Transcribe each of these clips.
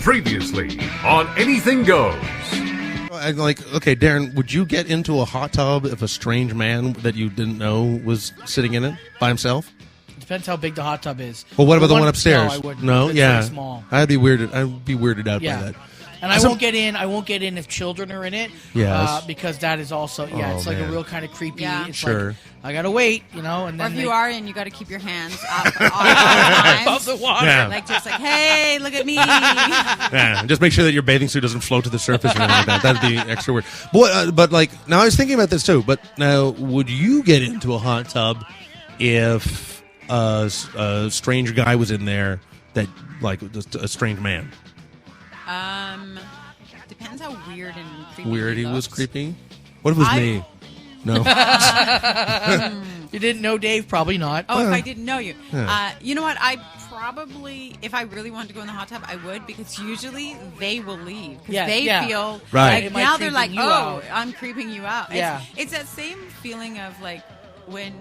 Previously on Anything Goes. I'm like, okay, Darren, would you get into a hot tub if a strange man that you didn't know was sitting in it by himself? Depends how big the hot tub is. Well, what about the one upstairs? No, I wouldn't. No, It's yeah. very small. I'd be weirded out by that. And I won't get in. I won't get in if children are in it. Yes. Because that is also it's like man. a real kind of creepy. Yeah. It's Sure. like, I gotta wait, and Or then if you are in, you got to keep your hands up all the above the water. Yeah. Like just like, hey, look at me. Yeah, just make sure that your bathing suit doesn't float to the surface or anything like that. That'd be extra weird. But like, now I was thinking about this too. But now, would you get into a hot tub if a strange guy was in there that, like, just a strange man? Depends how weird and creepy. Weird, he was looks. creepy. What if it was me? No. You didn't know Dave? Probably not. Oh, if I didn't know you. Yeah. You know what? I probably, if I really wanted to go in the hot tub, I would, because usually they will leave. Because they feel Right. like They now might they're creep like, you oh, out. I'm creeping you out. Yeah. It's that same feeling of like when...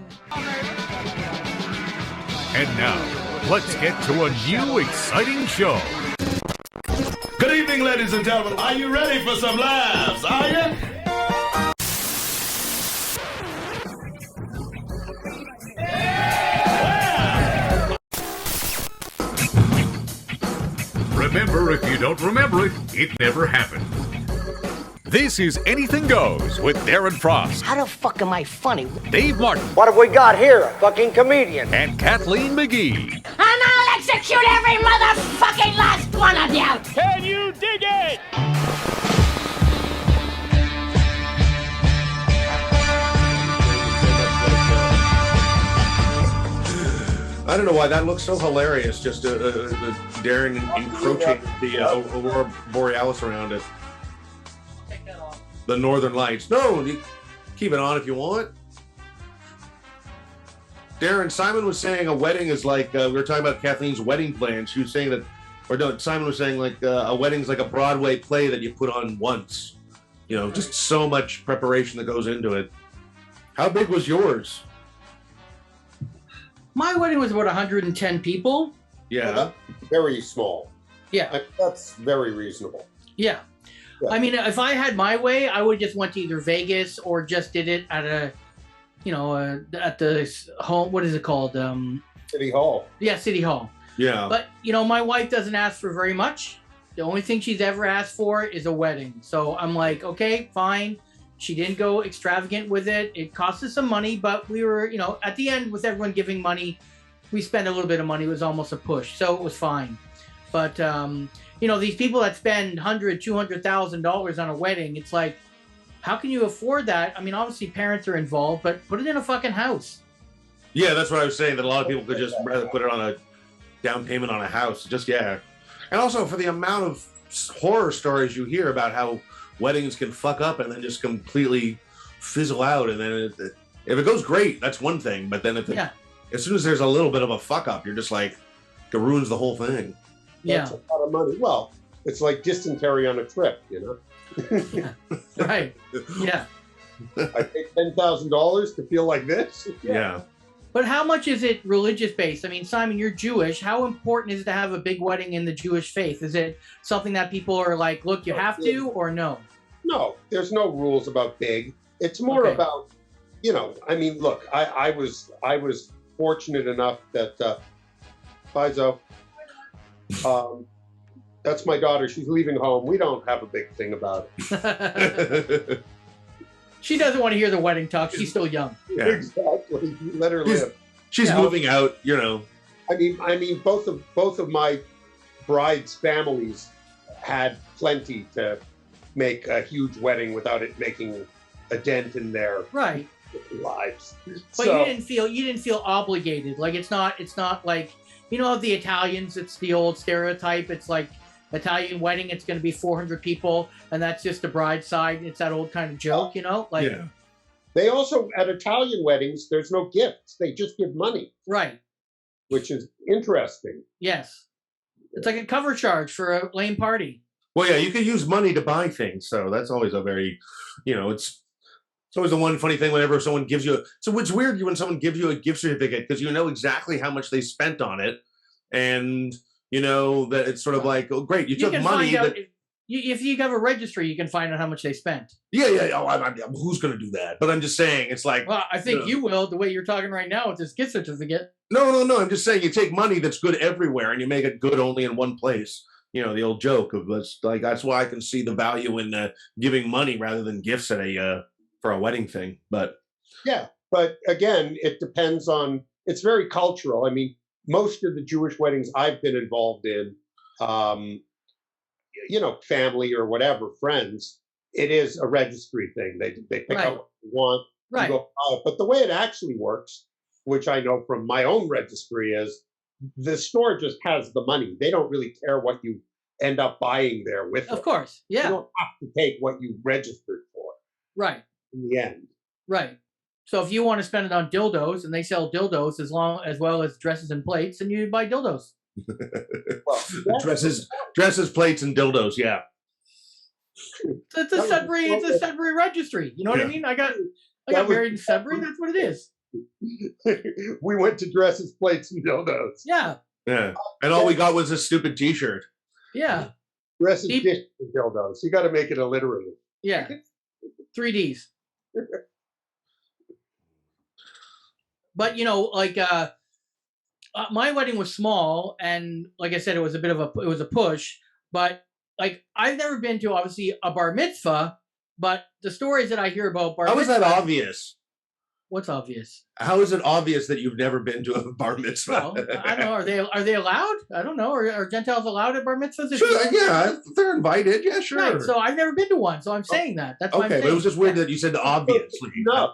And now, let's get to a new exciting show. Good evening, ladies and gentlemen. Are you ready for some laughs? Are you? Remember, if you don't remember it, it never happened. This is Anything Goes with Darren Frost, How the fuck am I funny? Dave Martin, What have we got here? A fucking comedian. and Kathleen McGee. And I'll execute every motherfucking last one of you! Can you dig it? I don't know why that looks so hilarious. Just Darren encroaching the Aurora Borealis around it. The Northern Lights. No, you keep it on if you want. Darren, Simon was saying a wedding is like, we were talking about Kathleen's wedding plan. She was saying that, or no, Simon was saying like a wedding's like a Broadway play that you put on once. You know, just so much preparation that goes into it. How big was yours? My wedding was about 110 people. Yeah. Very small. Yeah. That's very reasonable. Yeah. Yeah. I mean, if I had my way, I would just went to either Vegas or just did it at a, at the home. What is it called? City Hall. Yeah, City Hall. Yeah. But, my wife doesn't ask for very much. The only thing she's ever asked for is a wedding. So I'm like, okay, fine. She didn't go extravagant with it. It cost us some money, but we were, at the end with everyone giving money, we spent a little bit of money. It was almost a push. So it was fine. But, these people that spend $100,000, $200,000 on a wedding, it's like, how can you afford that? I mean, obviously parents are involved, but put it in a fucking house. Yeah, that's what I was saying, that a lot of people could just rather put it on a down payment on a house. And also for the amount of horror stories you hear about how weddings can fuck up and then just completely fizzle out. And then if it goes great, that's one thing. But then as soon as there's a little bit of a fuck up, you're just like, it ruins the whole thing. That's a lot of money. Well, it's like dysentery on a trip, Right. Yeah. I paid $10,000 to feel like this. Yeah. But how much is it religious based? I mean, Simon, you're Jewish. How important is it to have a big wedding in the Jewish faith? Is it something that people are like, look, you have to, or no? No, there's no rules about big. It's more about, look, I was fortunate enough that Paizo, that's my daughter. She's leaving home. We don't have a big thing about it. She doesn't want to hear the wedding talk. She's still young. Yeah. Exactly. Let her live. She's moving out, I mean, both of my brides' families had plenty to make a huge wedding without it making a dent in their lives. But you didn't feel obligated. Like it's not like the Italians. It's the old stereotype. It's like Italian wedding. It's going to be 400 people, and that's just the bride's side. It's that old kind of joke, They also, at Italian weddings, there's no gifts. They just give money. Right. Which is interesting. Yes. It's like a cover charge for a lame party. Well, yeah, you can use money to buy things. So that's always a very, it's always the one funny thing whenever someone gives you. So it's weird when someone gives you a gift certificate because you know exactly how much they spent on it. And You know, that it's sort of like, oh, great, you took money that. If you have a registry, you can find out how much they spent. Yeah. Oh, who's going to do that? But I'm just saying, it's like. Well, I think you will, the way you're talking right now with this gift certificate. No. I'm just saying, you take money that's good everywhere and you make it good only in one place. You know, the old joke of that's why I can see the value in giving money rather than gifts at for a wedding thing. But yeah, but again, it depends on. It's very cultural. I mean, most of the Jewish weddings I've been involved in. You know, family or whatever, friends, it is a registry thing. They pick up what you want, you go buy it. But the way it actually works, which I know from my own registry, is the store just has the money. They don't really care what you end up buying there with it. Of course, yeah. You don't have to take what you registered for. Right. In the end. Right. So if you want to spend it on dildos, and they sell dildos as well as dresses and plates, then you buy dildos. Well, dresses, plates, and dildos. Yeah, it's a Sudbury registry. You know what I mean? I got married in Sudbury. That's what it is. We went to dresses, plates, and dildos. Yeah. And all we got was a stupid T-shirt. Yeah. Dresses, dishes, and dildos. You got to make it alliterative. Yeah. 3Ds. But you know, like. My wedding was small, and like I said, it was a push. But like, I've never been to obviously a bar mitzvah, but the stories that I hear about bar mitzvah. How is that obvious? What's obvious? How is it obvious that you've never been to a bar mitzvah? Well, I don't know. Are they allowed? I don't know. Are Gentiles allowed at bar mitzvahs? Sure, yeah, they're invited. Yeah, sure. Right. So I've never been to one, so I'm saying that. That's why I'm saying. But it was just weird that you said obviously. No.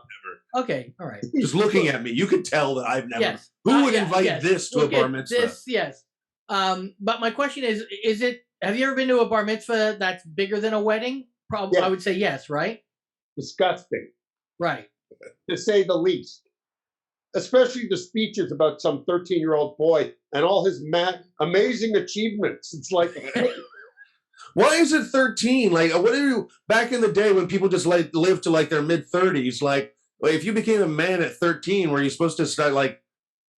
Okay, all right. Just looking at me, you could tell that I've never. Yes. Who would invite this to a bar mitzvah? Yes. But my question is it? Have you ever been to a bar mitzvah that's bigger than a wedding? Probably, I would say yes. Right. Disgusting. Right. To say the least. Especially the speeches about some 13-year-old boy and all his amazing achievements. It's like. Why is it 13? Like, what are you back in the day when people just lived to like their mid-30s? Like, if you became a man at 13, were you supposed to start like?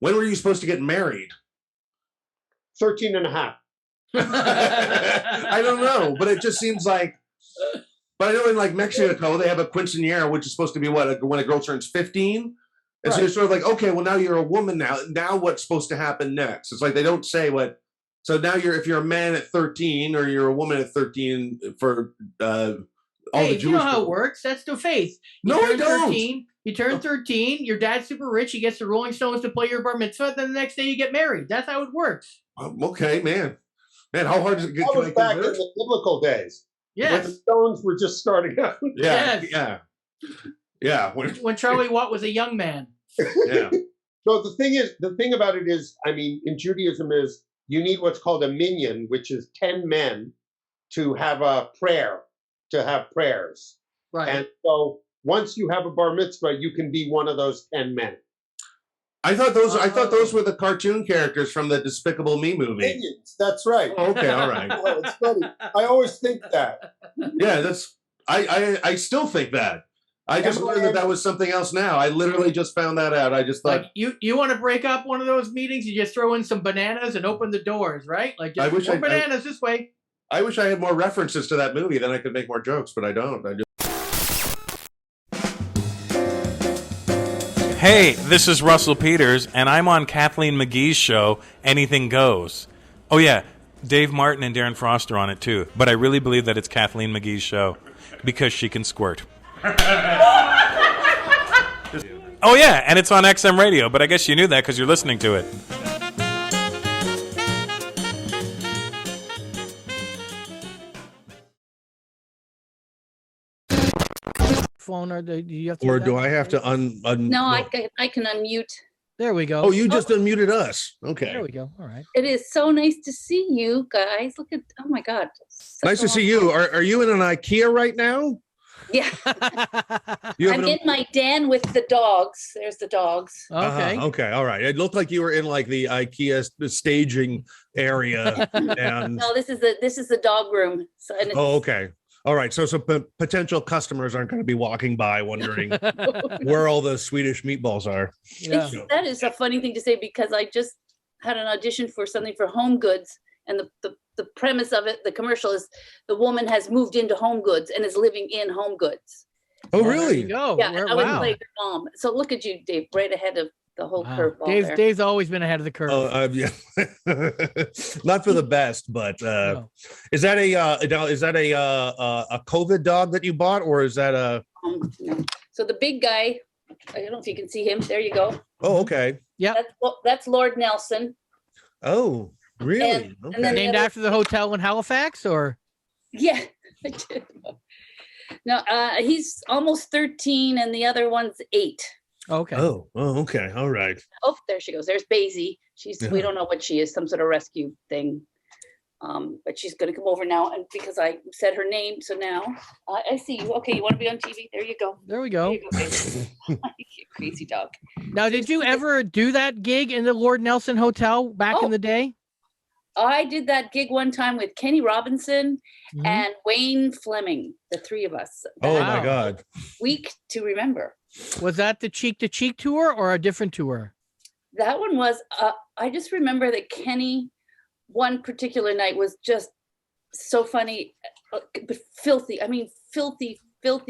When were you supposed to get married? 13 and a half. I don't know, but it just seems like. But I know in like Mexico they have a quinceañera, which is supposed to be when a girl turns 15. And so you're sort of like, okay, well now you're a woman now. Now what's supposed to happen next? It's like they don't say what. So now if you're a man at 13 or you're a woman at 13 for all the Jewish. You know how it works. That's the faith. No, I don't. You turn 13. Your dad's super rich. He gets the Rolling Stones to play your bar mitzvah. Then the next day you get married. That's how it works. Okay, man. How hard is it? That was back in the biblical days. Yes. When the Stones were just starting out. Yeah. When Charlie Watt was a young man. Yeah. So the thing about it is, I mean, in Judaism is you need what's called a minyan, which is 10 men to have a prayer, to have prayers. Right. And so once you have a bar mitzvah, you can be one of those 10 men. I thought those were the cartoon characters from the Despicable Me movie. Minions, that's right. Oh, okay, all right. Oh, it's funny. I always think that. Yeah, I still think that. I just learned that was something else now. I literally just found that out. I just thought, like, you want to break up one of those meetings, you just throw in some bananas and open the doors, right? Like, just bananas this way. I wish I had more references to that movie, then I could make more jokes, but I don't. Hey, this is Russell Peters, and I'm on Kathleen McGee's show, Anything Goes. Oh yeah, Dave Martin and Darren Frost are on it too, but I really believe that it's Kathleen McGee's show, because she can squirt. Oh yeah, and it's on XM Radio, but I guess you knew that because you're listening to it. Phone, or do you have to? Or do I have to No, I can unmute. There we go. Oh, you just unmuted us. Okay. There we go. All right. It is so nice to see you guys. Look at, oh my God. Nice to see you. Are you in an IKEA right now? Yeah. I'm in my den with the dogs. There's the dogs. Okay. Okay. All right. It looked like you were in like the IKEA staging area. And no, this is the dog room. So, okay. All right. So potential customers aren't going to be walking by wondering where all the Swedish meatballs are. Yeah. That is a funny thing to say because I just had an audition for something for Home Goods, And the premise of it, the commercial is the woman has moved into Home Goods and is living in Home Goods. Oh, really? There you go. Yeah, I would Wow. play your mom. So look at you, Dave, right ahead of the whole curveball there. Dave's always been ahead of the curve. Oh, yeah. Not for the best, but No. is that a COVID dog that you bought, or is that a? No. So the big guy, I don't know if you can see him. There you go. Oh, okay. Yeah. That's Lord Nelson. Oh, really? And Okay. then Named after the hotel in Halifax, or? Yeah, I did. No, he's almost 13, and the other one's 8. Okay. Oh, okay. All right. Oh, there she goes. There's Basie. We don't know what she is, some sort of rescue thing. But she's going to come over now, and because I said her name, so now I see you. Okay, you want to be on TV? There you go. There we go. There you go, Basie. You crazy dog. Now, did you ever do that gig in the Lord Nelson Hotel back in the day? I did that gig one time with Kenny Robinson and Wayne Fleming, the 3 of us. Oh my God. Week to remember. Was that the Cheek to Cheek tour or a different tour? That one was, I just remember that Kenny, one particular night was just so funny, but filthy. I mean, filthy. Of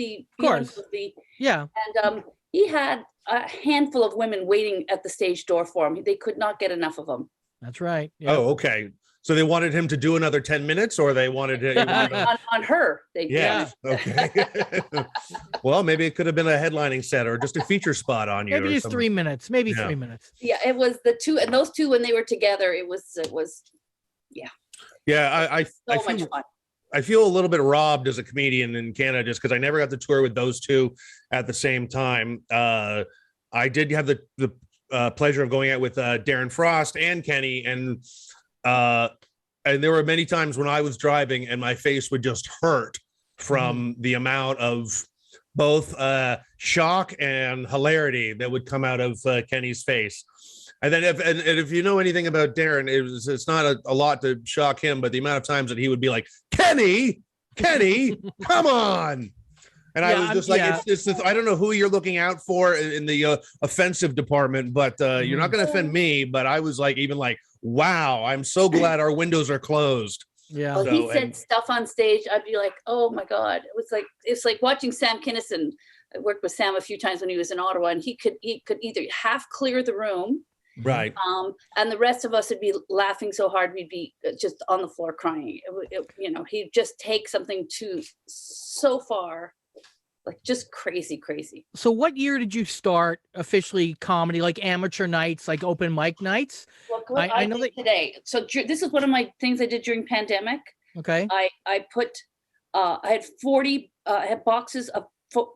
course. Filthy. Yeah. And he had a handful of women waiting at the stage door for him. They could not get enough of him. That's right. Yeah. Oh, okay. So they wanted him to do another 10 minutes, or they wanted to on her. Yeah. Okay. Well, maybe it could have been a headlining set or just a feature spot on you. Maybe or just something. 3 minutes. Maybe Yeah. 3 minutes. Yeah, it was the two, and those two when they were together, it was yeah. Yeah, I So feel, much fun. I feel a little bit robbed as a comedian in Canada just because I never got to tour with those two at the same time. I did have the pleasure of going out with Darren Frost and Kenny, and there were many times when I was driving and my face would just hurt from the amount of both shock and hilarity that would come out of Kenny's face. And then if you know anything about Darren, it's not a lot to shock him, but the amount of times that he would be like, Kenny, come on. And I was just like, it's I don't know who you're looking out for in the offensive department, but you're not going to offend me. But I was like, even like, wow, I'm so glad our windows are closed. Yeah. Well, he said stuff on stage. I'd be like, oh my God. It's like watching Sam Kinison. I worked with Sam a few times when he was in Ottawa, and he could either half clear the room. Right. And the rest of us would be laughing so hard we'd be just on the floor crying. He'd just take something so far, like just crazy. So what year did you start officially comedy, like amateur nights, like open mic nights? Well, I know that today. So this is one of my things I did during pandemic. Okay. I put, I had 40, I had boxes of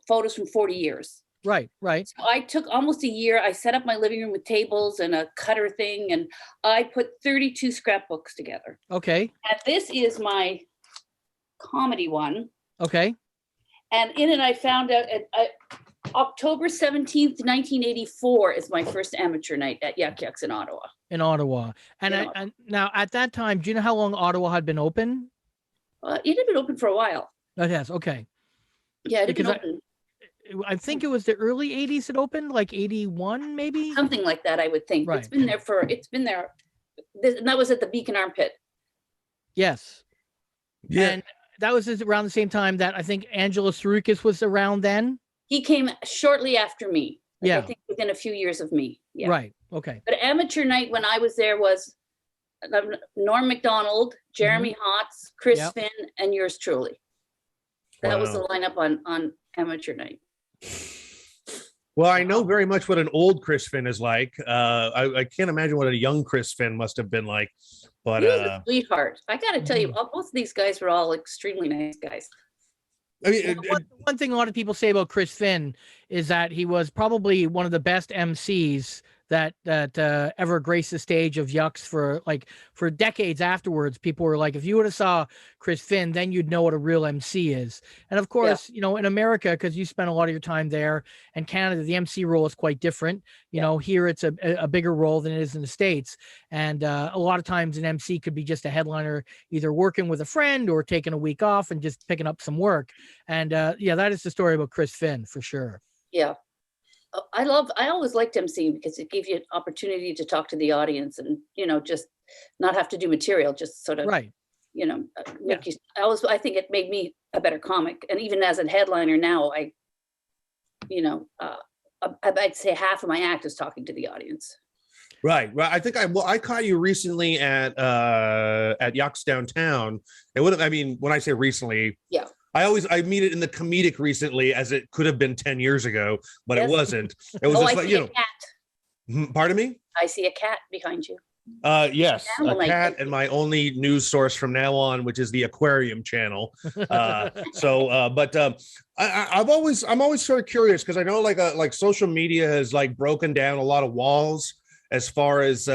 photos from 40 years. Right. So I took almost a year. I set up my living room with tables and a cutter thing, and I put 32 scrapbooks together. Okay. And this is my comedy one. Okay. And in it, I found out October 17th, 1984 is my first amateur night at Yuck Yucks in Ottawa. And now at that time, do you know how long Ottawa had been open? It had been open for a while. It has. Okay. Yeah, it had been open. I think it was the early 80s it opened, like 81 maybe? Something like that, I would think. Right. It's been there. And that was at the Beacon Armpit. Yes. Yeah. And that was around the same time that I think Angela SIRIUS was around then. He came shortly after me. Yeah. I think within a few years of me. Yeah. Right. Okay. But amateur night when I was there was Norm MacDonald, Jeremy Hotz, Chris Finn, and yours truly. That was the lineup on amateur night. Well, I know very much what an old Chris Finn is like. I can't imagine what a young Chris Finn must have been like. But he was a sweetheart. I got to tell you, most of these guys were all extremely nice guys. I mean, one thing a lot of people say about Chris Finn is that he was probably one of the best MCs that ever graced the stage of Yucks for decades afterwards. People were like, if you would have saw Chris Finn, then you'd know what a real MC is. And of course, in America, because you spent a lot of your time there, and Canada, the MC role is quite different. You know, here it's a bigger role than it is in the States. And a lot of times an MC could be just a headliner, either working with a friend or taking a week off and just picking up some work. And that is the story about Chris Finn for sure. Yeah. I always liked emceeing because it gave you an opportunity to talk to the audience and, just not have to do material, just sort of, right. Make you, I think it made me a better comic. And even as a headliner now, I'd say half of my act is talking to the audience. Right. I think I caught you recently at Yucks Downtown. When I say recently, yeah, I mean it in the comedic recently as it could have been 10 years ago, but it wasn't. It was just I see a cat. Pardon me? I see a cat behind you. Yes, a cat and my only news source from now on, which is the Aquarium Channel. I'm always sort of curious because I know like social media has like broken down a lot of walls as far as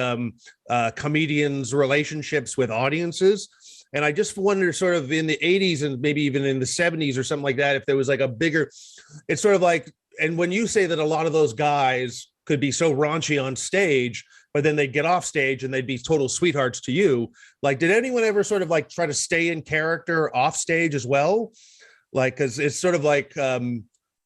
comedians' relationships with audiences. And I just wonder sort of in the 80s and maybe even in the 70s or something like that, if there was like a bigger, it's sort of like, and when you say that a lot of those guys could be so raunchy on stage, but then they'd get off stage and they'd be total sweethearts to you. Like, did anyone ever sort of like try to stay in character off stage as well? Like, cause it's sort of like I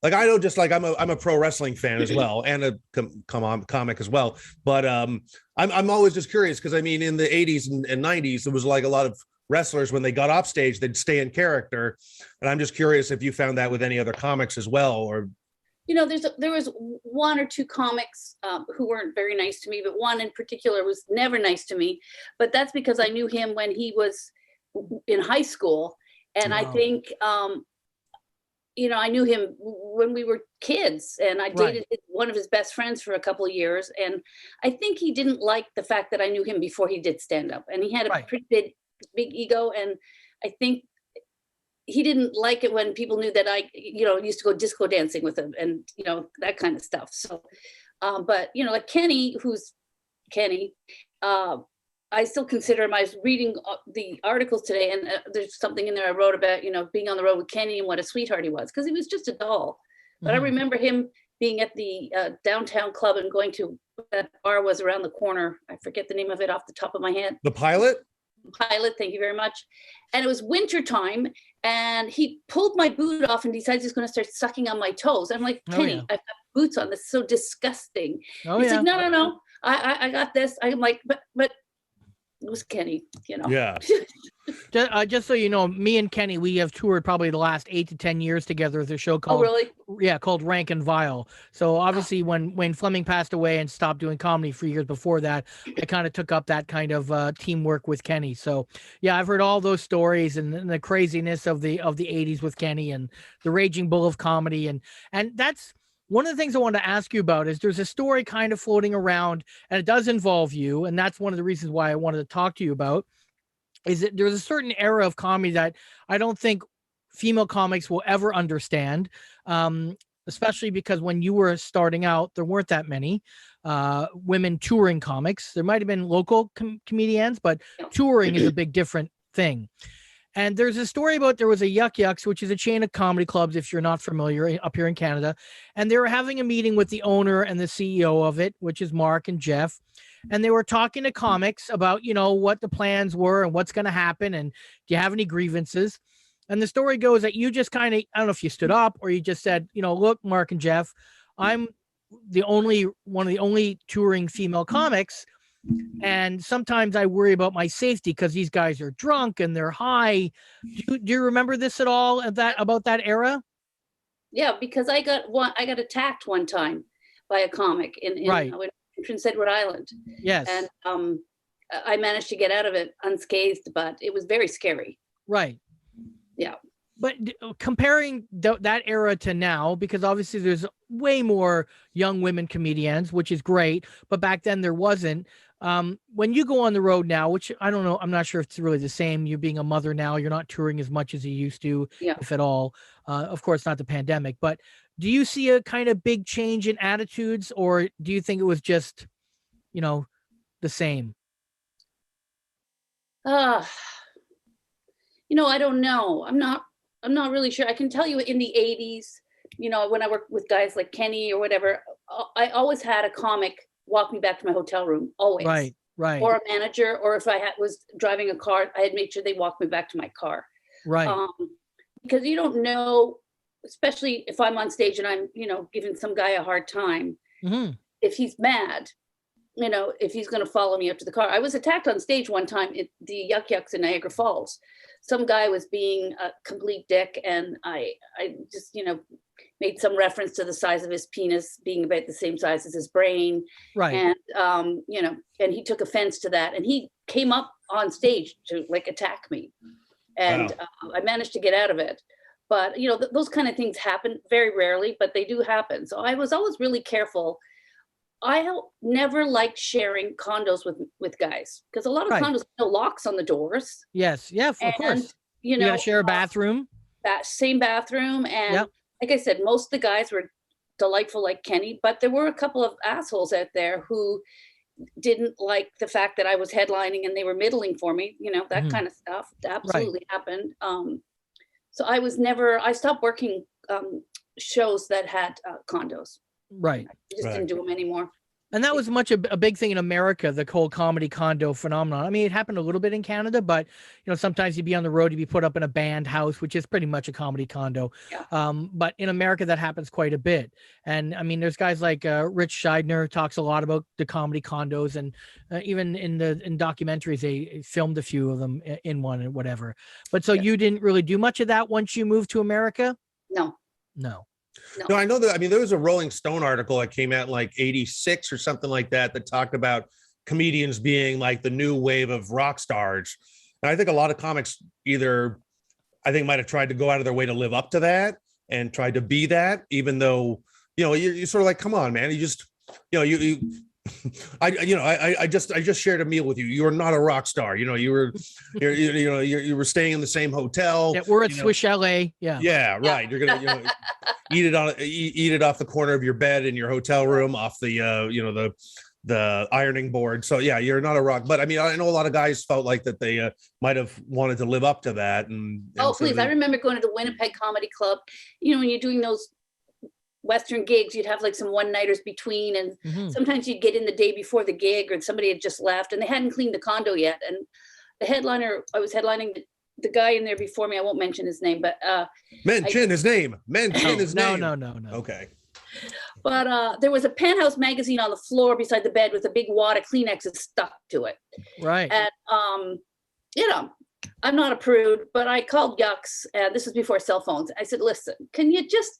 know just like I'm a pro wrestling fan as well and a comic as well. But I'm always just curious because I mean, in the 80s and 90s, there was like a lot of wrestlers when they got off stage, they'd stay in character. And I'm just curious if you found that with any other comics as well, or there was one or two comics who weren't very nice to me, but one in particular was never nice to me. But that's because I knew him when he was in high school. And I think, I knew him when we were kids and I dated one of his best friends for a couple of years. And I think he didn't like the fact that I knew him before he did stand up. And he had a pretty big ego. And I think he didn't like it when people knew that I, used to go disco dancing with him and, that kind of stuff. So, but, like Kenny, who's Kenny, I still consider him. I was reading the articles today and there's something in there I wrote about, being on the road with Kenny and what a sweetheart he was because he was just a doll. But I remember him being at the downtown club and going to that bar was around the corner. I forget the name of it off the top of my head. The Pilot? Pilot, thank you very much. And it was winter time and he pulled my boot off and decides he's going to start sucking on my toes. I'm like, Kenny, I've got boots on. This is so disgusting. He's like, no, I got this. I'm like, but it was Kenny, Yeah. Just so you know, me and Kenny, we have toured probably the last 8 to 10 years together with a show called called Rank and Vile. So obviously when Fleming passed away and stopped doing comedy for years before that, I kind of took up that kind of teamwork with Kenny. So yeah, I've heard all those stories and the craziness of the 80s with Kenny and the raging bull of comedy. And that's one of the things I wanted to ask you about is there's a story kind of floating around and it does involve you. And that's one of the reasons why I wanted to talk to you about is that there's a certain era of comedy that I don't think female comics will ever understand, especially because when you were starting out, there weren't that many women touring comics. There might have been local comedians, but touring is a big different thing. And there's a story about there was a Yuck Yucks, which is a chain of comedy clubs, if you're not familiar, up here in Canada. And they were having a meeting with the owner and the CEO of it, which is Mark and Jeff. And they were talking to comics about, what the plans were and what's going to happen. And do you have any grievances? And the story goes that you just kind of, I don't know if you stood up or you just said, look, Mark and Jeff, I'm one of the only touring female comics. And sometimes I worry about my safety because these guys are drunk and they're high. Do you remember this at all about that era? Yeah, because I got attacked one time by a comic in Prince Edward Island. Yes. And I managed to get out of it unscathed, but it was very scary. Right. Yeah. But comparing that era to now, because obviously there's way more young women comedians, which is great, but back then there wasn't. When you go on the road now, which I don't know, I'm not sure if it's really the same. You being a mother now, you're not touring as much as you used to, if at all. Of course, not the pandemic, but do you see a kind of big change in attitudes, or do you think it was just, the same? I don't know. I'm not really sure. I can tell you in the 80s, when I worked with guys like Kenny or whatever, I always had a comic walk me back to my hotel room, always. Right. Or a manager, or if I was driving a car, I had made sure they walked me back to my car. Right. Because you don't know especially if I'm on stage and I'm, giving some guy a hard time, if he's mad, if he's going to follow me up to the car. I was attacked on stage one time at the Yuck Yucks in Niagara Falls. Some guy was being a complete dick, and I just, made some reference to the size of his penis being about the same size as his brain. Right. And, and he took offense to that, and he came up on stage to attack me. And I managed to get out of it. But, those kind of things happen very rarely, but they do happen. So I was always really careful. I never liked sharing condos with guys, because a lot of condos have no locks on the doors. Yes. Yeah, of course. You gotta share a bathroom. That same bathroom. And like I said, most of the guys were delightful like Kenny, but there were a couple of assholes out there who didn't like the fact that I was headlining and they were middling for me, that kind of stuff. Absolutely happened. So I stopped working shows that had condos. Right. I just didn't do them anymore. And that was a big thing in America, the whole comedy condo phenomenon. I mean, it happened a little bit in Canada, but sometimes you'd be on the road, you'd be put up in a band house, which is pretty much a comedy condo. Yeah. But in America, that happens quite a bit. And I mean, there's guys like Rich Scheidner talks a lot about the comedy condos, and even in documentaries, they filmed a few of them in one and whatever. But so you didn't really do much of that once you moved to America? No. No, I know that. I mean, there was a Rolling Stone article that came out in like 86 or something like that talked about comedians being like the new wave of rock stars. And I think a lot of comics might have tried to go out of their way to live up to that and tried to be that, even though, you're sort of like, come on, man, you just, I just shared a meal with you. You are not a rock star. You were staying in the same hotel. Yeah, we're at Swiss Chalet. Yeah. Yeah. Right. You're gonna eat it off the corner of your bed in your hotel room, off the the ironing board. So yeah, you're not a rock. But I mean, I know a lot of guys felt like that they might have wanted to live up to that. And please, I remember going to the Winnipeg Comedy Club. When you're doing those Western gigs, you'd have like some one-nighters between, and sometimes you'd get in the day before the gig, or somebody had just left and they hadn't cleaned the condo yet. And the headliner, I was headlining the guy in there before me, I won't mention his name, but mention his name. No. Okay. But there was a Penthouse magazine on the floor beside the bed with a big wad of Kleenexes stuck to it. Right. And I'm not a prude, but I called Yucks, and this was before cell phones. I said, listen, can you just,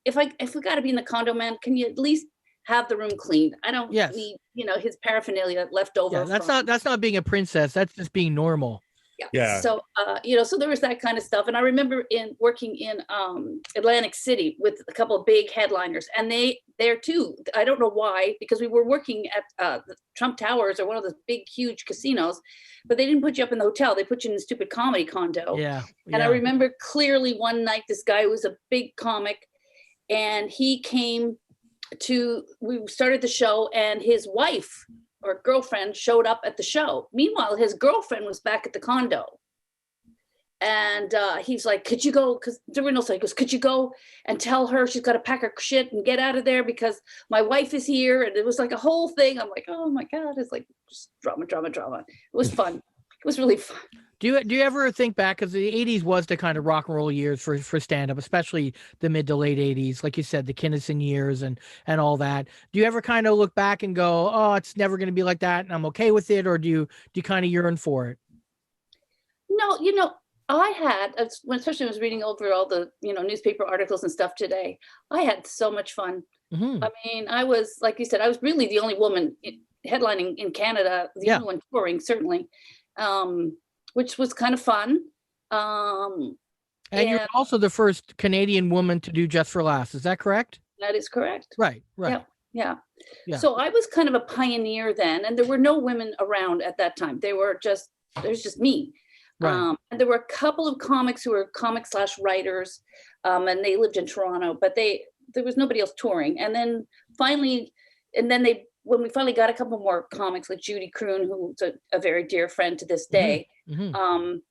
if we got to be in the condo, man, can you at least have the room cleaned? I don't need, his paraphernalia left over. Yeah, that's not being a princess. That's just being normal. Yeah. So, so there was that kind of stuff. And I remember working in Atlantic City with a couple of big headliners, and there too, I don't know why, because we were working at the Trump Towers or one of those big, huge casinos, but they didn't put you up in the hotel. They put you in the stupid comedy condo. Yeah. And I remember clearly one night, this guy was a big comic, and he came we started the show, and his wife or girlfriend showed up at the show. Meanwhile, his girlfriend was back at the condo. And he's like, could you go? Because there were no signs. He goes, could you go and tell her she's got to pack her shit and get out of there because my wife is here? And it was like a whole thing. I'm like, oh my God. It's like just drama. It was fun. It was really fun. Do you ever think back, because the 80s was the kind of rock and roll years for stand-up, especially the mid to late 80s, like you said, the Kinnison years and all that. Do you ever kind of look back and go, oh, it's never going to be like that and I'm okay with it? Or do you kind of yearn for it? No, I had, especially when I was reading over all the, newspaper articles and stuff today, I had so much fun. Mm-hmm. I mean, I was, like you said, I was really the only woman headlining in Canada, the only one touring, certainly. Which was kind of fun. And you're also the first Canadian woman to do Just for Laughs. Is that correct? That is correct. Right. Yeah. So I was kind of a pioneer then, and there were no women around at that time. There was just me. Right. And there were a couple of comics who were comic/writers, and they lived in Toronto, but there was nobody else touring. And then finally, when we finally got a couple more comics like Judy Kroon, who's a very dear friend to this day, they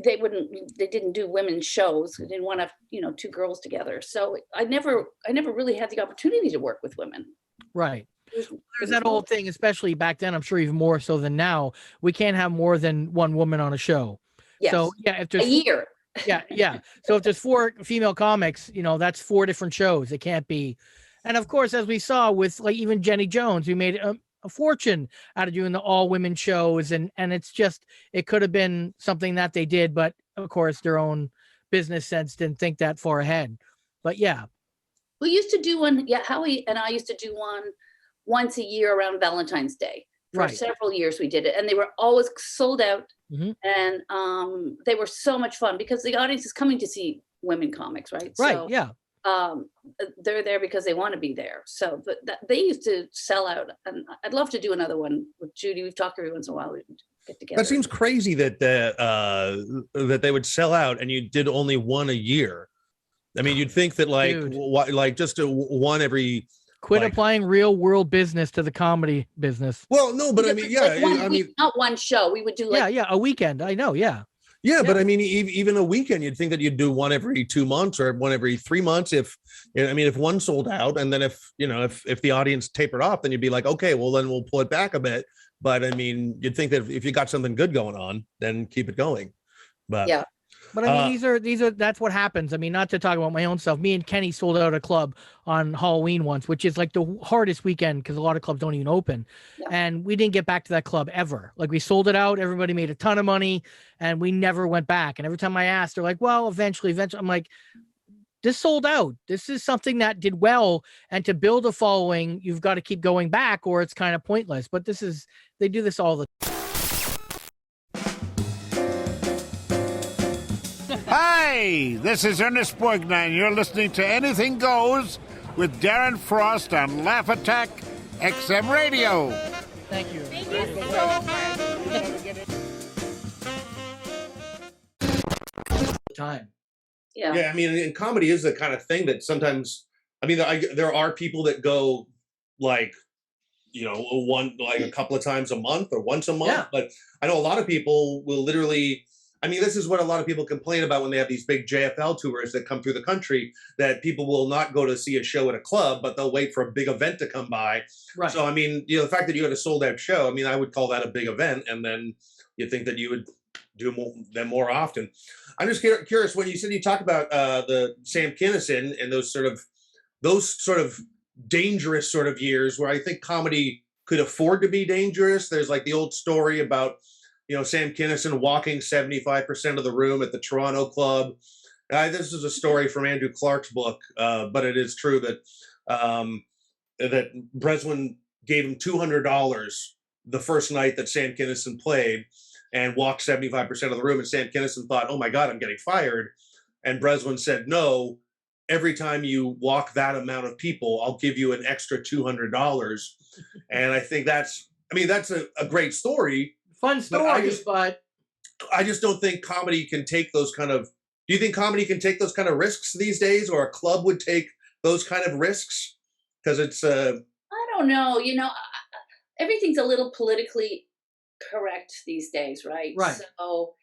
didn't do women's shows. They didn't want to have, two girls together. So I never really had the opportunity to work with women. Right. There's that whole thing, especially back then, I'm sure even more so than now, we can't have more than one woman on a show. Yes. So if there's a year. Yeah. So if there's 4 female comics, that's 4 different shows. It can't be. And of course, as we saw with like even Jenny Jones, who made a fortune out of doing the all women shows. And it's just, it could have been something that they did, but of course their own business sense didn't think that far ahead. But yeah. We used to do one. Yeah. Howie and I used to do one once a year around Valentine's Day. For several years we did it, and they were always sold out. And they were so much fun because the audience is coming to see women comics, right? Right. So, yeah. They're there because they want to be there. So, but they used to sell out, and I'd love to do another one with Judy. We've talked every once in a while. We get together. That seems crazy that that they would sell out, and you did only one a year. I mean, you'd think that like just one every. Quit applying real world business to the comedy business. Well, no, but I mean, not one show. We would do a weekend. I know, yeah. Yeah, but I mean, even a weekend, you'd think that you'd do one every 2 months or one every 3 months. If one sold out, and then if the audience tapered off, then you'd be like, okay, well then we'll pull it back a bit. But I mean, you'd think that if you got something good going on, then keep it going. But yeah. But I mean, these are that's what happens. I mean, not to talk about my own stuff. Me and Kenny sold out a club on Halloween once, which is like the hardest weekend because a lot of clubs don't even open. Yeah. And we didn't get back to that club ever. Like we sold it out, everybody made a ton of money, and we never went back. And every time I asked, they're like, well, eventually. I'm like, this sold out. This is something that did well. And to build a following, you've got to keep going back or it's kind of pointless. But they do this all the time. Hi, this is Ernest Borgnine. You're listening to Anything Goes with Darren Frost on Laugh Attack XM Radio. Thank you. Thank you so much. Time. Yeah. I mean, and comedy is the kind of thing that sometimes, I mean, there are people that go like, a couple of times a month or once a month. Yeah. But I know a lot of people will literally, I mean, this is what a lot of people complain about when they have these big JFL tours that come through the country, that people will not go to see a show at a club, but they'll wait for a big event to come by. Right. So, I mean, the fact that you had a sold out show, I mean, I would call that a big event. And then you'd think that you would do them more often. I'm just curious, when you said you talked about the Sam Kinison and those sort of dangerous sort of years where I think comedy could afford to be dangerous. There's like the old story about Sam Kinison walking 75% of the room at the Toronto club. This is a story from Andrew Clark's book, but it is true that that Breslin gave him $200 the first night that Sam Kinison played and walked 75% of the room. And Sam Kinison thought, oh my God, I'm getting fired. And Breslin said, no, every time you walk that amount of people, I'll give you an extra $200. And I think that's a great story. Fun story, but I just don't think comedy can take those kind of. Do you think comedy can take those kind of risks these days, or a club would take those kind of risks? Because it's. I don't know. Everything's a little politically correct these days, right? Right. So,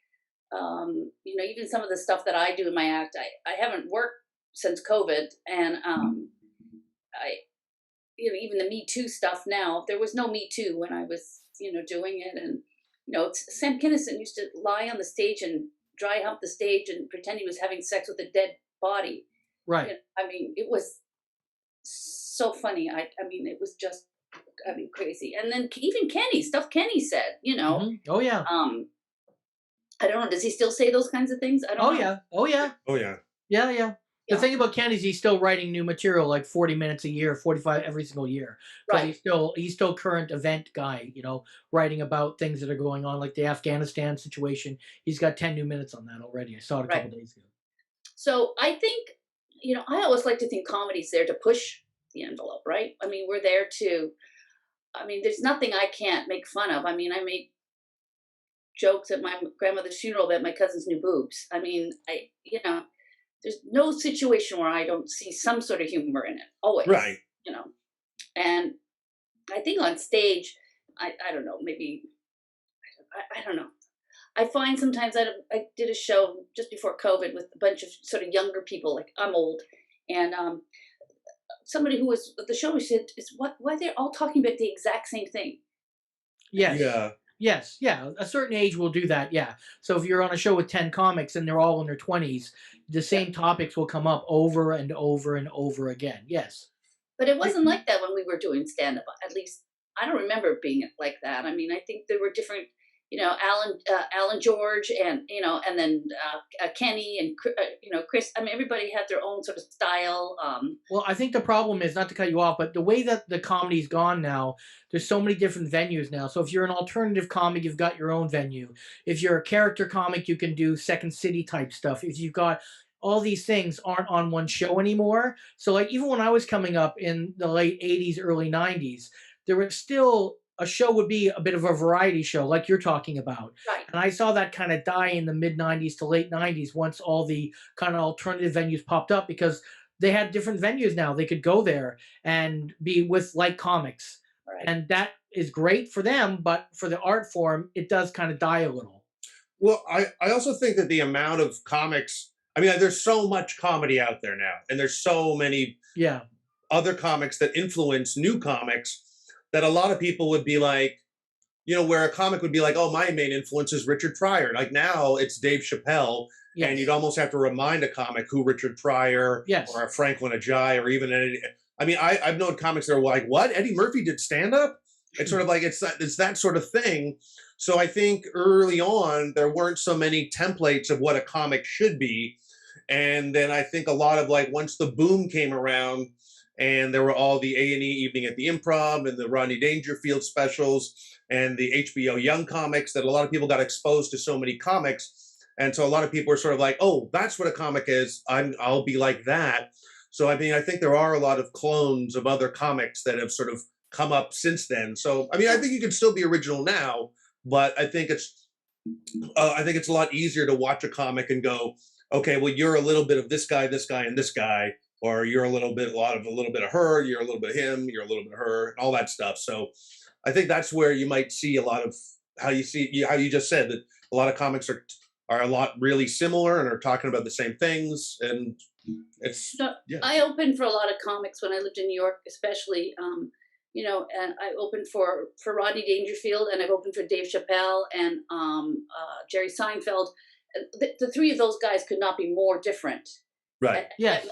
even some of the stuff that I do in my act, I haven't worked since COVID, and even the Me Too stuff now. There was no Me Too when I was, doing it, and. Sam Kinison used to lie on the stage and dry hump the stage and pretend he was having sex with a dead body. Right. I mean, it was so funny. I mean, it was just, crazy. And then even stuff Kenny said, Mm-hmm. Oh, yeah. I don't know. Does he still say those kinds of things? I don't know. Yeah. Oh, yeah. Oh, yeah. Yeah. The thing about Kenny is he's still writing new material, like 40 minutes a year, 45 every single year. Right. He's still current event guy, writing about things that are going on, like the Afghanistan situation. He's got 10 new minutes on that already. I saw it a couple days ago. So I think, I always like to think comedy's there to push the envelope, right? I mean, we're there there's nothing I can't make fun of. I mean, I made jokes at my grandmother's funeral about my cousin's new boobs. I mean, there's no situation where I don't see some sort of humor in it. Always. Right. And I think on stage, I don't know, maybe, I don't know. I find sometimes I did a show just before COVID with a bunch of sort of younger people, like I'm old. And somebody who was at the show said, why they're all talking about the exact same thing. Yes. Yeah. Yes, yeah, a certain age will do that, yeah. So if you're on a show with 10 comics and they're all in their 20s, the same topics will come up over and over and over again. Yes. But it wasn't like that when we were doing stand-up. At least I don't remember it being like that. I mean, I think there were different, Alan George, and and then Kenny and Chris. I mean, everybody had their own sort of style. Well, I think the problem is, not to cut you off, but the way that the comedy's gone now, there's so many different venues now. So if you're an alternative comic, you've got your own venue. If you're a character comic, you can do Second City type stuff. If you've got all these things aren't on one show anymore. So like even when I was coming up in the late 80s, early 90s, there was still a show would be a bit of a variety show like you're talking about. Right. And I saw that kind of die in the mid 90s to late 90s once all the kind of alternative venues popped up, because they had different venues now. They could go there and be with like comics. Right. And that is great for them, but for the art form, it does kind of die a little. Well, I also think that the amount of comics, I mean, there's so much comedy out there now, and there's so many other comics that influence new comics that a lot of people would be like, where a comic would be like, oh, my main influence is Richard Pryor. Like now it's Dave Chappelle, and you'd almost have to remind a comic who Richard Pryor or a Franklin Ajaye or even any. I mean, I've known comics that are like, what? Eddie Murphy did stand-up? It's sort of like it's that sort of thing. So I think early on there weren't so many templates of what a comic should be. And then I think a lot of like once the boom came around and there were all the A&E Evening at the Improv and the Rodney Dangerfield specials and the HBO Young comics, that a lot of people got exposed to so many comics. And so a lot of people are sort of like, oh, that's what a comic is. I'll be like that. So, I mean, I think there are a lot of clones of other comics that have sort of come up since then. So, I mean, I think you can still be original now, but I think it's a lot easier to watch a comic and go, okay, well, you're a little bit of this guy, and this guy, or you're a little bit of her, you're a little bit of him, you're a little bit of her, and all that stuff. So I think that's where you might see a lot of how you just said that a lot of comics are a lot really similar and are talking about the same things. And it's, I opened for a lot of comics when I lived in New York, especially, and I opened for Rodney Dangerfield, and I've opened for Dave Chappelle and Jerry Seinfeld. The three of those guys could not be more different. Right. Yes.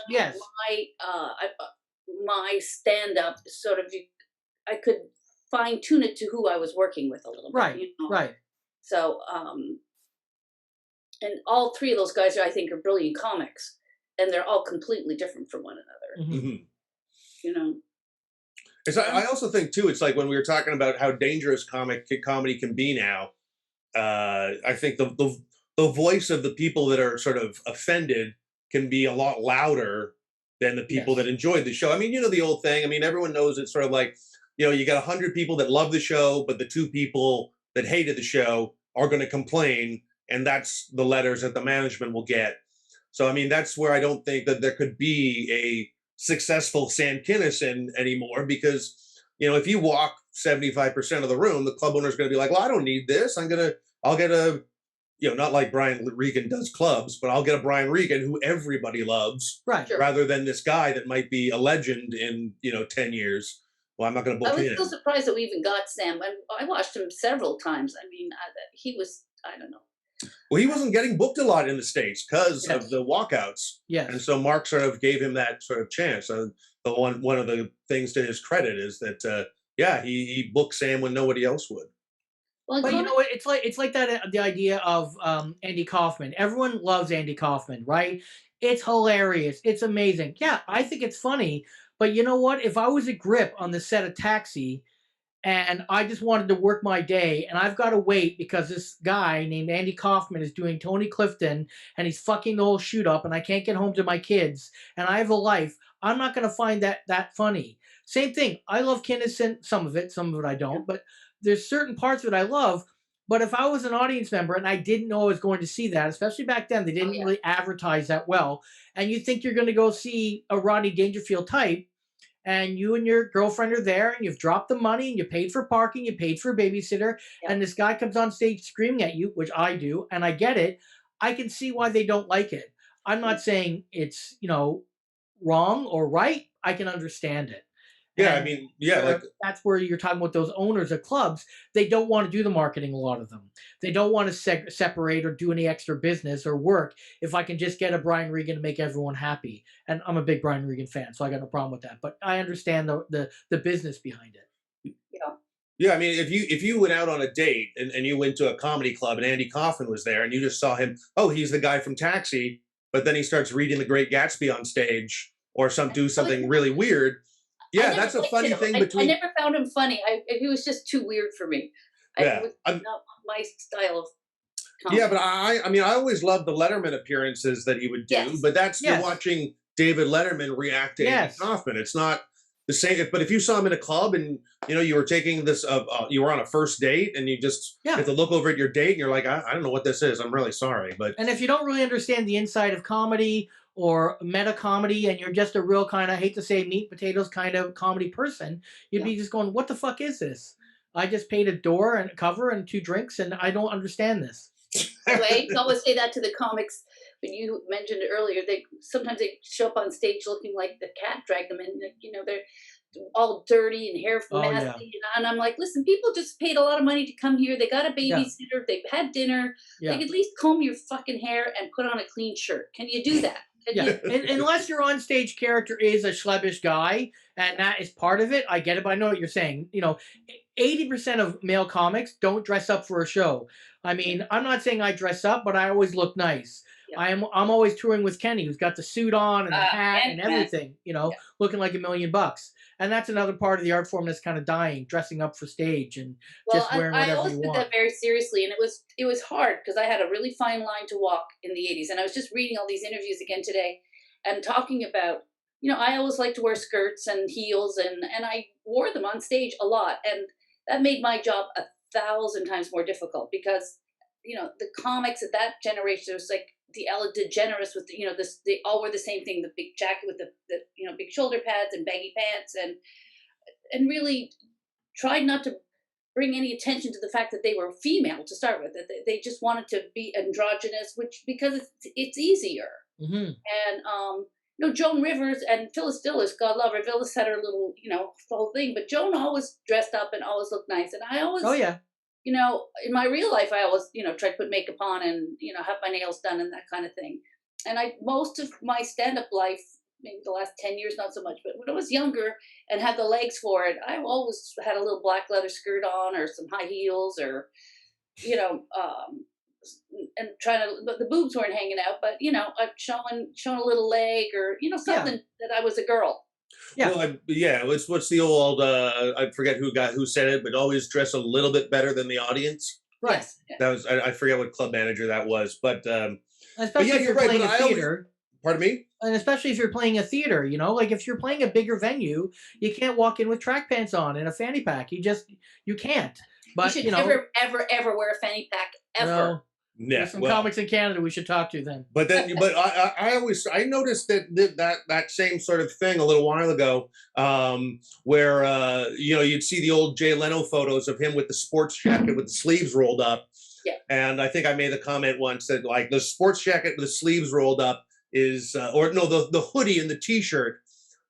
My stand-up sort of, I could fine-tune it to who I was working with a little bit. Right. Right. So, and all three of those guys, I think, are brilliant comics, and they're all completely different from one another. Mm-hmm. I also think too, it's like when we were talking about how dangerous comedy can be now. I think the voice of the people that are sort of offended can be a lot louder than the people that enjoyed the show. I mean, the old thing. I mean, everyone knows it's sort of like, you got 100 people that love the show, but the 2 people that hated the show are going to complain, and that's the letters that the management will get. So, I mean, that's where I don't think that there could be a successful Sam Kinison anymore, because, if you walk 75% of the room, the club owner is going to be like, well, I don't need this. I'll get a, not like Brian Regan does clubs, but I'll get a Brian Regan who everybody loves, right? Rather than this guy that might be a legend in 10 years. Well, I'm not going to book him. I was so surprised that we even got Sam. I watched him several times. I mean, he was, I don't know. Well, he wasn't getting booked a lot in the States because of the walkouts. Yes. And so Mark sort of gave him that sort of chance. And one of the things to his credit is that, he booked Sam when nobody else would. Well, but you know what? It's like that. The idea of Andy Kaufman. Everyone loves Andy Kaufman, right? It's hilarious. It's amazing. Yeah, I think it's funny. But you know what? If I was a grip on the set of Taxi, and I just wanted to work my day, and I've got to wait because this guy named Andy Kaufman is doing Tony Clifton, and he's fucking the whole shoot up, and I can't get home to my kids, and I have a life, I'm not going to find that funny. Same thing. I love Kinison, some of it I don't, but there's certain parts of it I love. But if I was an audience member and I didn't know I was going to see that, especially back then, they didn't really advertise that well, and you think you're going to go see a Rodney Dangerfield type, and you and your girlfriend are there, and you've dropped the money, and you paid for parking, you paid for a babysitter, and this guy comes on stage screaming at you, which I do, and I get it. I can see why they don't like it. I'm not saying it's, wrong or right. I can understand it. Yeah, And I mean, yeah, like that's where you're talking about those owners of clubs. They don't want to do the marketing. A lot of them, they don't want to separate or do any extra business or work. If I can just get a Brian Regan to make everyone happy, and I'm a big Brian Regan fan, so I got no problem with that. But I understand the business behind it. Yeah. Yeah, I mean, if you went out on a date and you went to a comedy club and Andy Kaufman was there and you just saw him, oh, he's the guy from Taxi, but then he starts reading The Great Gatsby on stage or do something really weird. Yeah, that's a funny thing between. I never found him funny. He was just too weird for me. Yeah, it was not my style of comedy. Yeah, but I mean, I always loved the Letterman appearances that he would do, Yes. but that's Yes. you're watching David Letterman react to Andy Yes. Kaufman. It's not the same. But if you saw him in a club and you were taking this, you were on a first date and you just have to look over at your date and you're like, I don't know what this is. I'm really sorry, but And if you don't really understand the inside of comedy or meta comedy, and you're just a real kind of, I hate to say meat and potatoes kind of comedy person, you'd be just going, what the fuck is this? I just paid a door and a cover and 2 drinks, and I don't understand this. I always say that to the comics. When you mentioned it earlier, sometimes they show up on stage looking like the cat dragged them in. They're all dirty and hair nasty, and I'm like, listen, people just paid a lot of money to come here. They got a babysitter. They've had dinner. Yeah. They could at least comb your fucking hair and put on a clean shirt. Can you do that? Unless your on-stage character is a schlebbish guy, and that is part of it, I get it, but I know what you're saying. 80% of male comics don't dress up for a show. I mean, I'm not saying I dress up, but I always look nice. Yeah. I'm always touring with Kenny, who's got the suit on and the hat and everything, looking like $1 million. And that's another part of the art form that's kind of dying, dressing up for stage and just wearing whatever you want. I always took that very seriously, and it was hard because I had a really fine line to walk in the 80s. And I was just reading all these interviews again today and talking about, I always liked to wear skirts and heels, and I wore them on stage a lot. And that made my job 1,000 times more difficult because, the comics at that generation, there was like the Ellen DeGeneres with, they all wore the same thing, the big jacket with the big shoulder pads and baggy pants, and really tried not to bring any attention to the fact that they were female to start with, that they just wanted to be androgynous, because it's easier. Mm-hmm. And, Joan Rivers and Phyllis Diller, God love her. Phyllis had her little, the whole thing, but Joan always dressed up and always looked nice. And I always, in my real life, I always, try to put makeup on and, have my nails done and that kind of thing. And most of my stand-up life, maybe the last 10 years, not so much, but when I was younger and had the legs for it, I always had a little black leather skirt on or some high heels or, and the boobs weren't hanging out, but showing a little leg or something that I was a girl. Yeah, well, what's the old? I forget who said it, but always dress a little bit better than the audience. Right. Yes. That was I forget what club manager that was, but especially if you're playing a theater. Pardon me. And especially if you're playing a theater, like if you're playing a bigger venue, you can't walk in with track pants on and a fanny pack. You can't. But you should never, ever wear a fanny pack ever. No. Yeah, there's some comics in Canada we should talk to then. But I noticed that same sort of thing a little while ago, where you'd see the old Jay Leno photos of him with the sports jacket with the sleeves rolled up. Yeah. And I think I made the comment once that like the sports jacket with the sleeves rolled up is, the hoodie and the T-shirt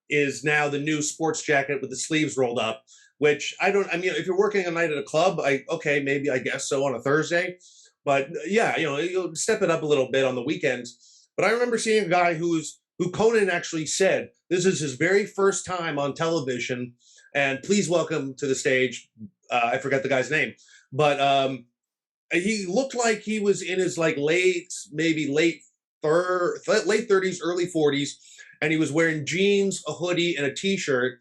is now the new sports jacket with the sleeves rolled up. Which if you're working a night at a club, maybe I guess so on a Thursday. But yeah, you'll step it up a little bit on the weekends. But I remember seeing a guy who Conan actually said, this is his very first time on television. And please welcome to the stage, I forget the guy's name, but he looked like he was in his like late 30s, early 40s. And he was wearing jeans, a hoodie, and a T-shirt.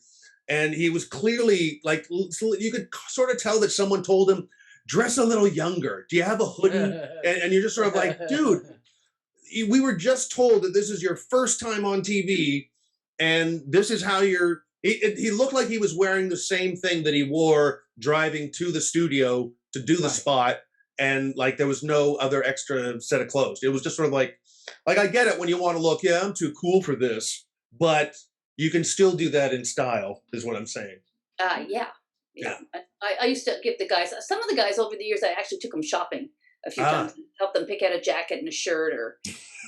And he was clearly like, you could sort of tell that someone told him, dress a little younger. Do you have a hoodie? And you're just sort of like, dude, we were just told that this is your first time on TV, and this is how you're. He looked like he was wearing the same thing that he wore driving to the studio to do the spot, and like there was no other extra set of clothes. It was just sort of like I get it when you want to look, I'm too cool for this, but you can still do that in style, is what I'm saying. Yeah. I used to give the guys, some of the guys over the years, I actually took them shopping a few times, helped them pick out a jacket and a shirt or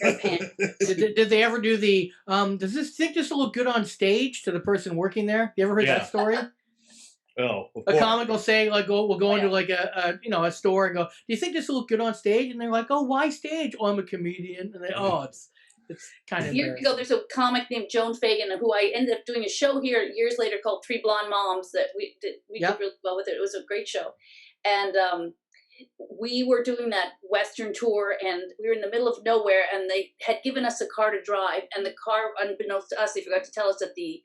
Did they ever do the does this will look good on stage to the person working there? You ever heard that story? Oh, a comic will say like, we'll go into like a store and go, do you think this will look good on stage? And they're like, oh, why stage? Oh, I'm a comedian. And they, it's kind of years ago. There's a comic named Joan Fagan who I ended up doing a show here years later called Three Blonde Moms that we did really well with it. It was a great show, and we were doing that Western tour, and we were in the middle of nowhere, and they had given us a car to drive, and the car, unbeknownst to us, they forgot to tell us that the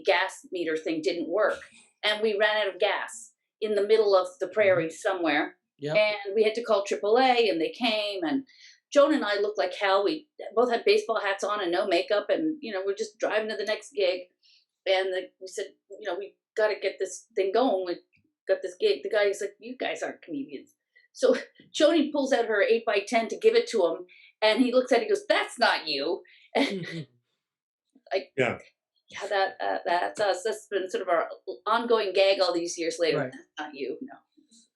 gas meter thing didn't work, and we ran out of gas in the middle of the prairie somewhere, and we had to call AAA, and they came, and Joan and I looked like hell. We both had baseball hats on and no makeup, and we're just driving to the next gig, and we said, we got to get this thing going. We got this gig. The guy's like, you guys aren't comedians. So Joni pulls out her 8x10 to give it to him, and he looks at it, he goes, that's not you. That's us. That's been sort of our ongoing gag all these years later. Right. That's not you, no.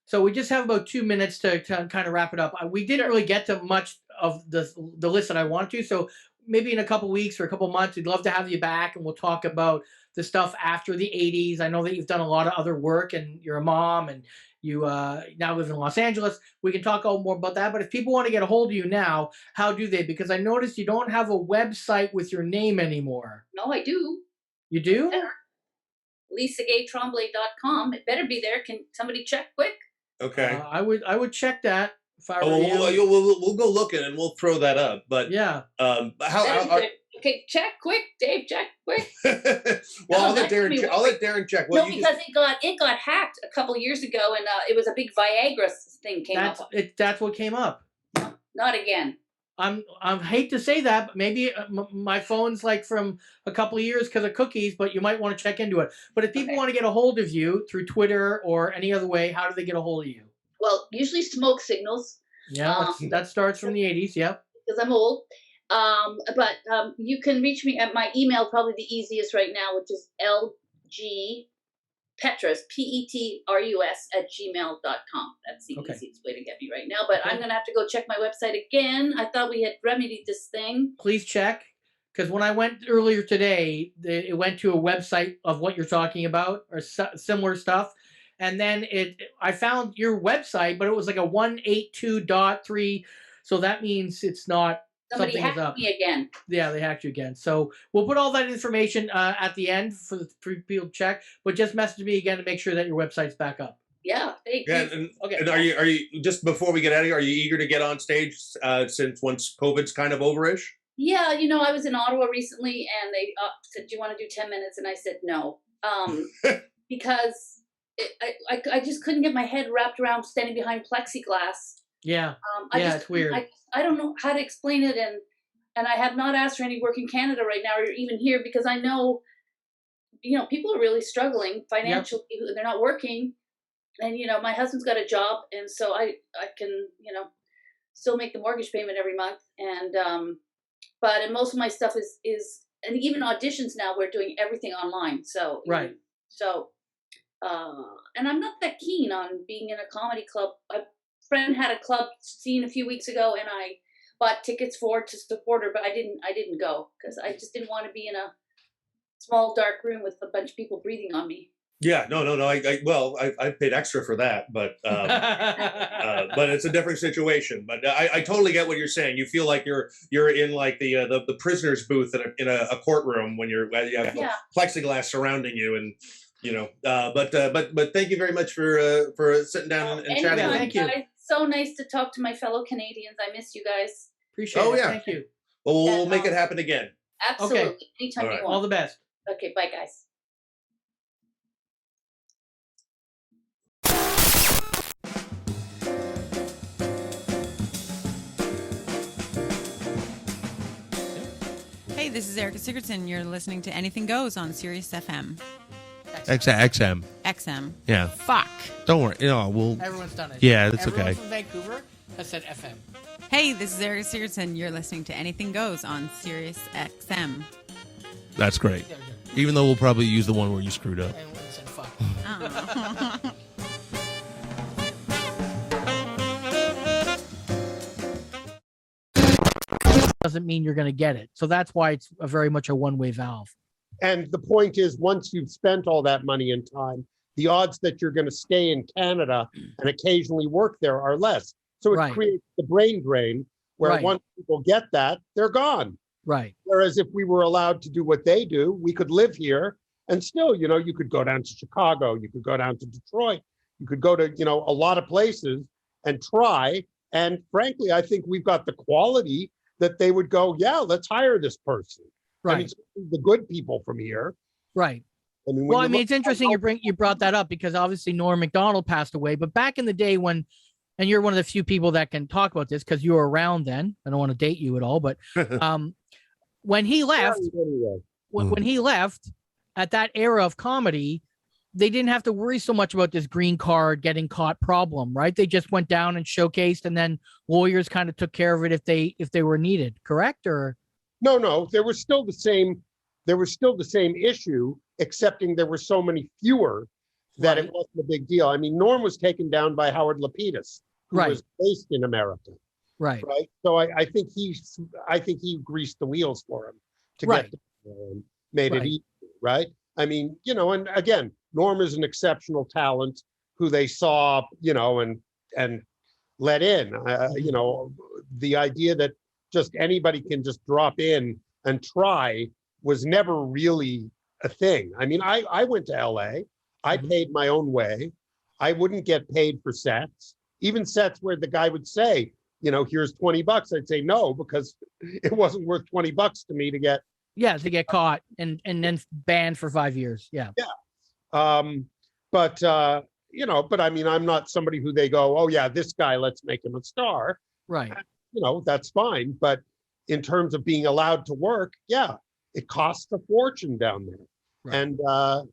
So we just have about 2 minutes to kind of wrap it up. We didn't really get to much of the list that I want to. So maybe in a couple weeks or a couple months, we'd love to have you back, and we'll talk about the stuff after the 80s. I know that you've done a lot of other work, and you're a mom, and you now live in Los Angeles. We can talk more about that. But if people want to get a hold of you now, how do they? Because I noticed you don't have a website with your name anymore. No, I do. You do? Yeah. LisaGayTremblay.com. It better be there. Can somebody check quick? Okay. I would check that if I were you. We'll go looking and we'll throw that up. But okay, check quick, Dave. Check quick. Well, I'll let Darren check. Well, because it got hacked a couple years ago, and it was a big Viagra thing came up. That's what came up. Not again. I hate to say that, but maybe my phone's like from a couple of years because of cookies, but you might want to check into it. But if people want to get a hold of you through Twitter or any other way, how do they get a hold of you? Well, usually smoke signals. Yeah, that starts from the 80s, yep. Because I'm old. But you can reach me at my email, probably the easiest right now, which is lgpetrus, PETRUS @gmail.com. That's the easiest way to get me right now. But I'm going to have to go check my website again. I thought we had remedied this thing. Please check, because when I went earlier today, it went to a website of what you're talking about or similar stuff. And then I found your website, but it was like a 182.3. So that means it's not. Somebody hacked me again. Yeah, they hacked you again. So we'll put all that information at the end for people to check. But just message me again to make sure that your website's back up. Yeah. And are you just before we get out of here? Are you eager to get on stage since once COVID's kind of overish? Yeah, I was in Ottawa recently, and they said, "Do you want to do 10 minutes?" And I said no, because I just couldn't get my head wrapped around standing behind plexiglass. Yeah. It's weird. I don't know how to explain it, and I have not asked for any work in Canada right now or even here, because I know, people are really struggling financially. Yep. They're not working, and my husband's got a job, and so I can still make the mortgage payment every month, and most of my stuff is and even auditions now we're doing everything online. So right. And I'm not that keen on being in a comedy club. Friend had a club scene a few weeks ago, and I bought tickets to support her, but I didn't go because I just didn't want to be in a small dark room with a bunch of people breathing on me. Yeah, no. I paid extra for that, but but it's a different situation. But I totally get what you're saying. You feel like you're in like the prisoner's booth in a courtroom when you have plexiglass surrounding you, and but thank you very much for sitting down and chatting. Thank you. It's so nice to talk to my fellow Canadians. I miss you guys. Appreciate it. Yeah. Thank you. Well, we'll make it happen again. Absolutely. Okay. Anytime you want. All the best. Okay. Bye, guys. Hey, this is Erica Sigurdson. You're listening to Anything Goes on Sirius FM. XM. XM. Yeah. Fuck. Don't worry. We'll. Everyone's done it. Yeah, that's Everyone okay. from Vancouver has said FM. Hey, this is Erica Sigurdson. You're listening to Anything Goes on Sirius XM. That's great. Even though we'll probably use the one where you screwed up. Everyone said fuck. doesn't mean you're going to get it. So that's why it's very much a one-way valve. And the point is, once you've spent all that money and time, the odds that you're going to stay in Canada and occasionally work there are less. So it creates the brain drain where once people get that, they're gone. Right. Whereas if we were allowed to do what they do, we could live here and still, you could go down to Chicago, you could go down to Detroit, you could go to, a lot of places and try. And frankly, I think we've got the quality that they would go, yeah, let's hire this person. Right. I mean, the good people from here. Right. I mean, it's interesting you brought that up because obviously Norm MacDonald passed away, but back in the day when, and you're one of the few people that can talk about this because you were around then. I don't want to date you at all, but when he left, when he left at that era of comedy, they didn't have to worry so much about this green card getting caught problem, right? They just went down and showcased, and then lawyers kind of took care of it if they were needed. Correct? Or no, there was still the same. There was still the same issue, excepting there were so many fewer that it wasn't a big deal. I mean, Norm was taken down by Howard Lapidus, who was based in America. Right. So I think he greased the wheels for him to get there and made it easy. Right. I mean, and again, Norm is an exceptional talent who they saw, and let in. The idea that just anybody can just drop in and try was never really a thing. I mean, I went to LA. I paid my own way. I wouldn't get paid for sets, even sets where the guy would say, here's $20. I'd say no, because it wasn't worth $20 to me to get. Yeah, to get caught and then banned for 5 years. Yeah. Yeah. But I mean, I'm not somebody who they go, oh yeah, this guy, let's make him a star. Right. That's fine. But in terms of being allowed to work, yeah, it costs a fortune down there. Right. And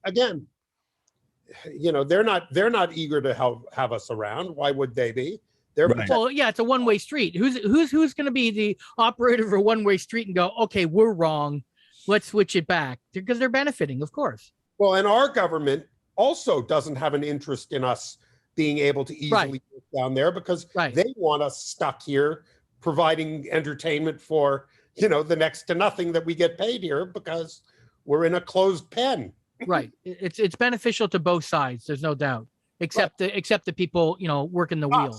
again, they're not eager to have us around. Why would they be? Well, yeah, it's a one-way street. Who's going to be the operator of a one-way street and go, okay, we're wrong, let's switch it back? Because they're benefiting, of course. Well, and our government also doesn't have an interest in us being able to easily get down there because they want us stuck here providing entertainment for, the next to nothing that we get paid here because we're in a closed pen. Right. It's beneficial to both sides. There's no doubt, except the people, working the wheel.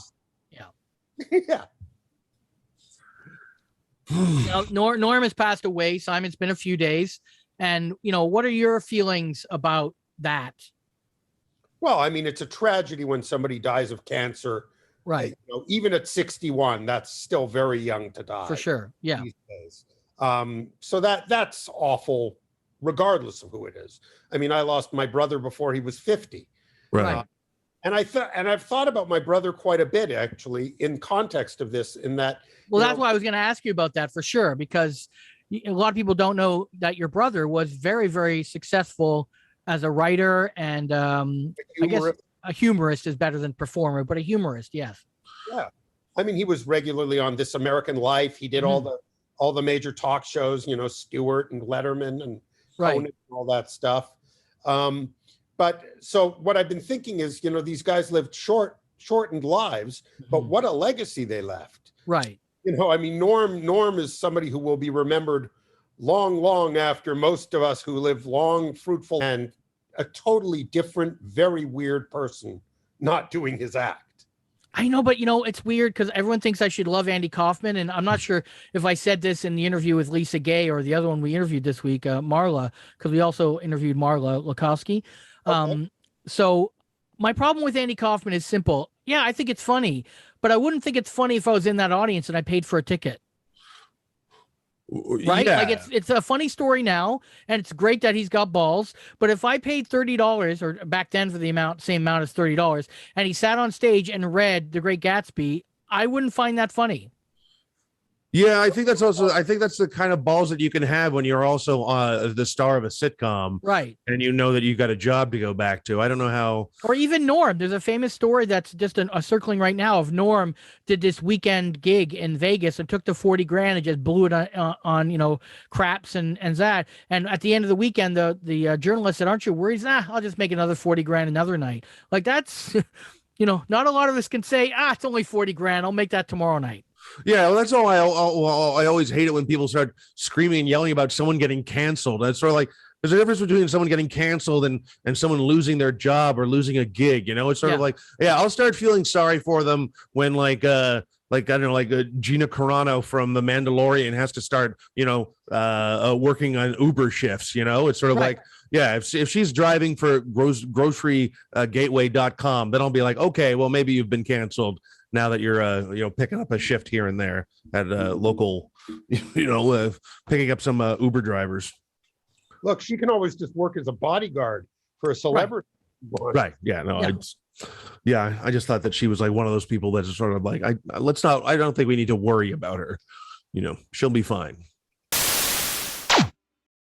Yeah. Norm has passed away. Simon's been a few days. And, what are your feelings about that? Well, I mean, it's a tragedy when somebody dies of cancer. Right. Even at 61, that's still very young to die. For sure. Yeah. These days. So that's awful, regardless of who it is. I mean, I lost my brother before he was 50. Right. And I've thought about my brother quite a bit, actually, in context of this, in that. Well, that's why I was going to ask you about that for sure, because a lot of people don't know that your brother was very, very successful as a writer and I guess a humorist is better than performer, but a humorist, yes. Yeah, I mean, he was regularly on This American Life. He did all the major talk shows, Stewart and Letterman and Conan and all that stuff. But so what I've been thinking is, these guys lived shortened lives, but what a legacy they left. Right. I mean, Norm is somebody who will be remembered long, long after most of us who live long, fruitful, and a totally different, very weird person not doing his act. I know, but it's weird because everyone thinks I should love Andy Kaufman. And I'm not sure if I said this in the interview with Lisa Gay or the other one we interviewed this week, Marla, because we also interviewed Marla Lakowski. Okay. So my problem with Andy Kaufman is simple. Yeah, I think it's funny, but I wouldn't think it's funny if I was in that audience and I paid for a ticket. Right? Yeah. Like it's a funny story now, and it's great that he's got balls. But if I paid $30 or back then for the same amount as $30, and he sat on stage and read The Great Gatsby, I wouldn't find that funny. Yeah, I think that's the kind of balls that you can have when you're also the star of a sitcom. Right. And that you've got a job to go back to. I don't know how. Or even Norm. There's a famous story that's just a circling right now of Norm did this weekend gig in Vegas and took the $40,000 and just blew it on craps and that. And at the end of the weekend, the journalist said, "Aren't you worried?" I'll just make another $40,000 another night. Like that's, not a lot of us can say, it's only $40,000. I'll make that tomorrow night. Yeah, well, that's all. I always hate it when people start screaming and yelling about someone getting canceled. That's sort of like there's a difference between someone getting canceled and someone losing their job or losing a gig. You know, it's sort of like, yeah, I'll start feeling sorry for them when like I don't know, like Gina Carano from The Mandalorian has to start, working on Uber shifts. You know, it's sort of like, yeah, if she's driving for grocerygateway.com, then I'll be like, okay, well, maybe you've been canceled now that you're picking up a shift here and there at local, picking up some Uber drivers. Look, she can always just work as a bodyguard for a celebrity. Right. Yeah. No. Yeah. I just thought that she was like one of those people that's sort of like, I don't think we need to worry about her. She'll be fine.